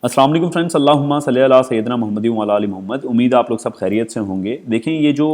अस्सलाम वालेकुम फ्रेंड्स, अल्लाहुम्मा सल्ली अला सय्यदना मुहम्मद व अला आलि मोहम्मद। उम्मीद है आप लोग सब खैरियत से होंगे। देखें, ये जो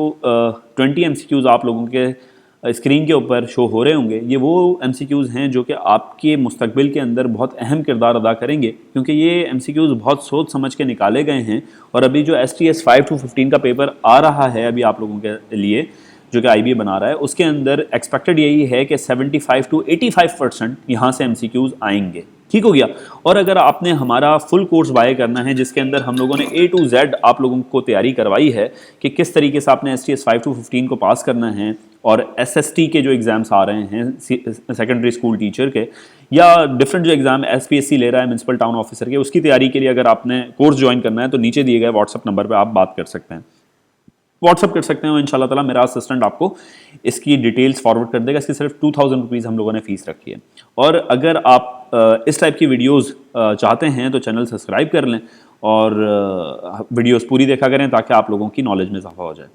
20 MCQs आप लोगों के स्क्रीन के ऊपर शो हो रहे होंगे, ये वो MCQs हैं जो कि आपके मुस्तकबिल के अंदर बहुत अहम किरदार अदा करेंगे, क्योंकि ये MCQs बहुत सोच समझ के निकाले गए हैं। और अभी जो STS 5 to 15 का पेपर आ रहा है अभी आप लोगों के लिए, जो कि IBA बना रहा है, उसके अंदर एक्सपेक्टेड यही है कि 75 to 85% यहाँ से MCQs आएंगे। ठीक हो गया। और अगर आपने हमारा फुल कोर्स बाय करना है, जिसके अंदर हम लोगों ने A to Z आप लोगों को तैयारी करवाई है कि किस तरीके से आपने STS 5 to 15 को पास करना है, और SST के जो एग्ज़ाम्स आ रहे हैं सेकेंडरी स्कूल टीचर के, या डिफरेंट जो एग्ज़ाम SPSC ले रहा है म्यूनसिपल टाउन ऑफिसर के, उसकी तैयारी के लिए अगर आपने कोर्स ज्वाइन करना है तो नीचे दिए गए व्हाट्सअप नंबर पर आप बात कर सकते हैं, व्हाट्सअप कर सकते हैं। इंशाल्लाह ताला मेरा असिस्टेंट आपको इसकी डिटेल्स फॉरवर्ड कर देगा। इसकी सिर्फ 2000 रुपीज़ हम लोगों ने फ़ीस रखी है। और अगर आप इस टाइप की वीडियोस चाहते हैं तो चैनल सब्सक्राइब कर लें और वीडियोस पूरी देखा करें, ताकि आप लोगों की नॉलेज में इजाफा हो जाए।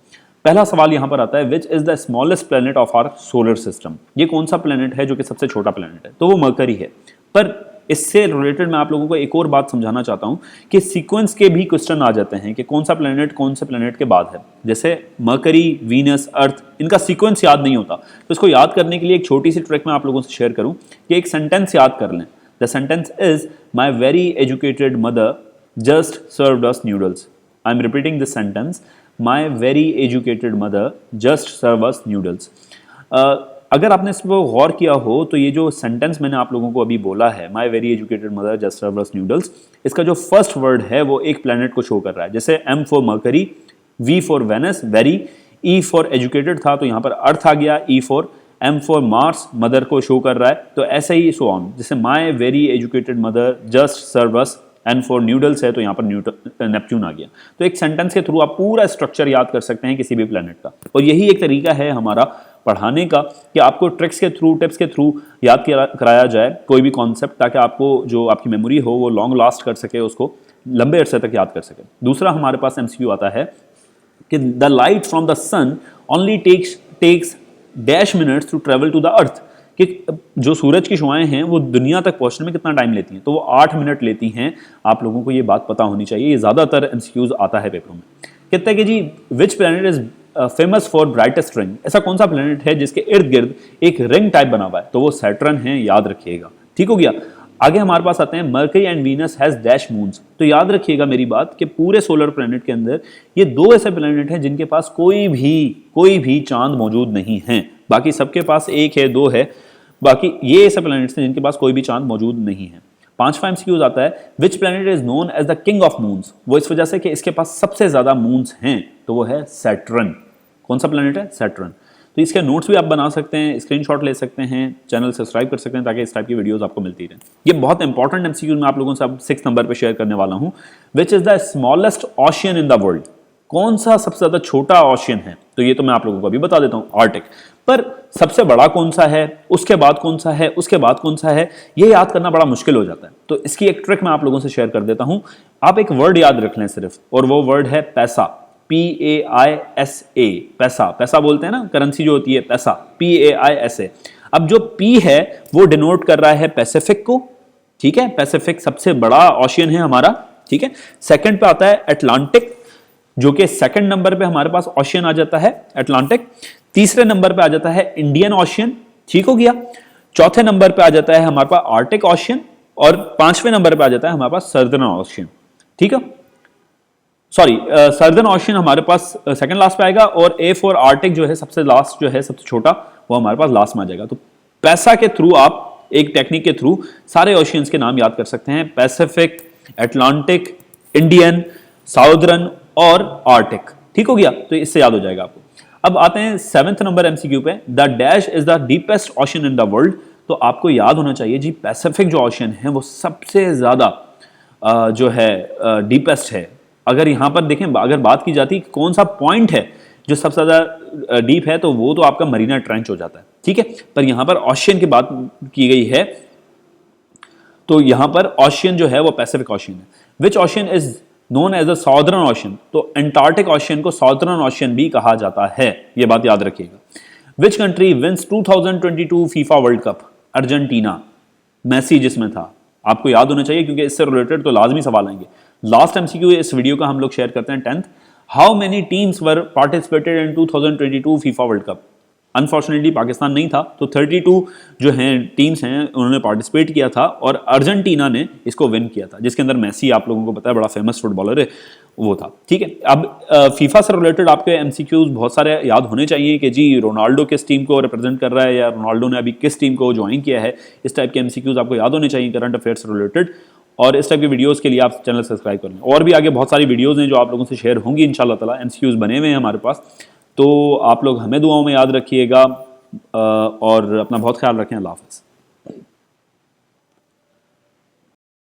पहला सवाल यहाँ पर आता है, which is the smallest planet of our solar system. ये कौन सा प्लैनेट है जो कि सबसे छोटा प्लैनेट है? तो वो मरकरी है। पर इससे रिलेटेड मैं आप लोगों को एक और बात समझाना चाहता हूं कि सीक्वेंस के भी क्वेश्चन आ जाते हैं कि कौन सा प्लैनेट कौन से प्लैनेट के बाद है। जैसे मरकरी, वीनस, अर्थ, इनका सीक्वेंस याद नहीं होता, तो इसको याद करने के लिए एक छोटी सी ट्रिक मैं आप लोगों से शेयर करूं कि एक सेंटेंस याद कर लें। The sentence is, my very educated mother just served us noodles. I am repeating this sentence, my very educated mother just serve us noodles. अगर आपने इस पर गौर किया हो तो ये जो सेंटेंस मैंने आप लोगों को अभी बोला है, माई very educated mother just served us noodles, इसका जो फर्स्ट वर्ड है वो एक प्लैनेट को शो कर रहा है। जैसे M for Mercury, V for Venus, very, E for educated था तो यहाँ पर अर्थ आ गया, E for, M for Mars, mother को शो कर रहा है। तो ऐसे ही सो ऑन, जैसे my very educated mother just serve us, N for noodles है तो यहाँ पर नेपच्यून आ गया। तो एक सेंटेंस के थ्रू आप पूरा स्ट्रक्चर याद कर सकते हैं किसी भी प्लैनेट का। और यही एक तरीका है हमारा पढ़ाने का कि आपको ट्रिक्स के थ्रू, टिप्स के थ्रू याद कराया जाए कोई भी कॉन्सेप्ट, ताकि आपको जो आपकी मेमोरी हो वो लॉन्ग लास्ट कर सके, उसको लंबे अरसे तक याद कर सके। दूसरा हमारे पास MCQ आता है कि the light from the sun only takes dash minutes to travel to the earth. कि जो सूरज की शुआएं हैं वो दुनिया तक पहुंचने में कितना टाइम लेती हैं? तो वो 8 मिनट लेती हैं। आप लोगों को ये बात पता होनी चाहिए, ये ज़्यादातर MCQs आता है पेपरों में। कहते हैं कि जी, which planet is famous for brightest ring. ऐसा कौन सा प्लैनेट है जिसके इर्द गिर्द एक रिंग टाइप बना हुआ है? तो वो सैटर्न है, याद रखिएगा। ठीक हो गया। आगे हमारे पास आते हैं, mercury and Venus has dash moons. तो याद रखिएगा मेरी बात कि पूरे सोलर प्लैनेट के अंदर ये दो ऐसे प्लैनेट हैं जिनके पास कोई भी चांद मौजूद नहीं है। बाकी सबके पास एक है, दो है, बाकी ये ऐसे प्लैनेट्स हैं जिनके पास कोई भी चांद मौजूद नहीं है। 5वां MCQ आता है, which planet is known as the king of moons. वो इस वजह से कि इसके पास सबसे ज्यादा मून्स हैं, तो वो है सैटर्न। कौन सा प्लैनेट है? सैटर्न। तो इसके नोट्स भी आप बना सकते हैं, स्क्रीनशॉट ले सकते हैं, चैनल सब्सक्राइब कर सकते हैं ताकि इस टाइप की वीडियोस आपको मिलती रहे। ये बहुत इंपॉर्टेंट MCQ मैं आप लोगों से अब 6 नंबर पे शेयर करने वाला हूं। Which is the smallest ocean in the world. कौन सा सबसे ज्यादा छोटा ओशियन है? तो ये तो मैं आप लोगों को अभी बता देता हूं, आर्टिक। पर सबसे बड़ा कौन सा है, उसके बाद कौन सा है, उसके बाद कौन सा है, ये याद करना बड़ा मुश्किल हो जाता है। तो इसकी एक ट्रिक मैं आप लोगों से शेयर कर देता हूं। आप एक वर्ड याद रख लें सिर्फ, और वो वर्ड है पैसा। PAISA, पैसा। पैसा बोलते हैं ना, करेंसी जो होती है, पैसा, PAISA। अब जो P है वो डिनोट कर रहा है पैसिफिक को। ठीक है, पैसिफिक सबसे बड़ा ओशियन है हमारा। ठीक है। सेकंड पे आता है अटलांटिक, जो कि सेकंड नंबर पे हमारे पास ओशियन आ जाता है, अटलांटिक। तीसरे नंबर पे आ जाता है इंडियन ओशियन। ठीक हो गया। चौथे नंबर पे आ जाता है हमारे पास आर्टिक ओशियन, और 5वें नंबर पे आ जाता है हमारे पास सर्दर्न ओशियन। ठीक है, सॉरी, सर्दर्न ओशियन हमारे पास सेकंड लास्ट पे आएगा, और A फॉर आर्टिक जो है सबसे लास्ट, जो है सबसे छोटा, वो हमारे पास लास्ट में आ जाएगा। तो पैसा के थ्रू आप एक टेक्निक के थ्रू सारे ओशियंस के नाम याद कर सकते हैं, पैसिफिक, अटलांटिक, इंडियन, साउदर्न और आर्टिक। ठीक हो गया। तो इससे याद हो जाएगा आपको। अब आते हैं 7th नंबर MCQ पे, the dash is the deepest ocean in the world. तो आपको याद होना चाहिए जी, पैसिफिक जो ओशियन है वो सबसे ज्यादा जो है डीपेस्ट है। अगर यहां पर देखें, अगर बात की जाती कौन सा पॉइंट है जो सबसे ज्यादा डीप है, तो वो तो आपका मरीना ट्रेंच हो जाता है। ठीक है। पर यहां पर ओशियन की बात की गई है, तो यहां पर ओशियन जो है वो पैसिफिक ओशियन है। Which ocean is known as a southern ocean. तो एंटार्क्टिक ओशियन को साउदर्न ओशियन भी कहा जाता है, ये बात याद रखिएगा। Which country wins 2022 FIFA world cup. Argentina, Messi जिसमें था। आपको याद होना चाहिए क्योंकि इससे रिलेटेड तो लाजमी सवाल आएंगे। लास्ट एमसीक्यू इस वीडियो का हम लोग शेयर करते हैं 10th, how many teams were participated in 2022 FIFA world cup. Unfortunately Pakistan नहीं था, तो 32 जो हैं टीम्स हैं उन्होंने पार्टिसिपेट किया था और अर्जेंटीना ने इसको विन किया था, जिसके अंदर मेसी आप लोगों को पता है बड़ा फेमस फुटबॉलर है वो था। ठीक है, अब फीफा से रिलेटेड आपके एमसीक्यूज बहुत सारे याद होने चाहिए कि जी रोनाल्डो किस टीम को रिप्रेजेंट कर रहा है या रोनाल्डो ने अभी किस टीम को ज्वाइन किया है। इस टाइप के एमसीक्यूज आपको याद होने चाहिए करंट अफेयर से रिलेटेड, और इस टाइप की वीडियोस के लिए आप चैनल सब्सक्राइब कर लें। और भी आगे बहुत सारी वीडियोस हैं जो आप लोगों से शेयर होंगी इंशाल्लाह ताला, एमसीक्यूज बने हुए हैं हमारे पास। तो आप लोग हमें दुआओं में याद रखिएगा और अपना बहुत ख्याल रखें। अल्लाह हाफ़िज़।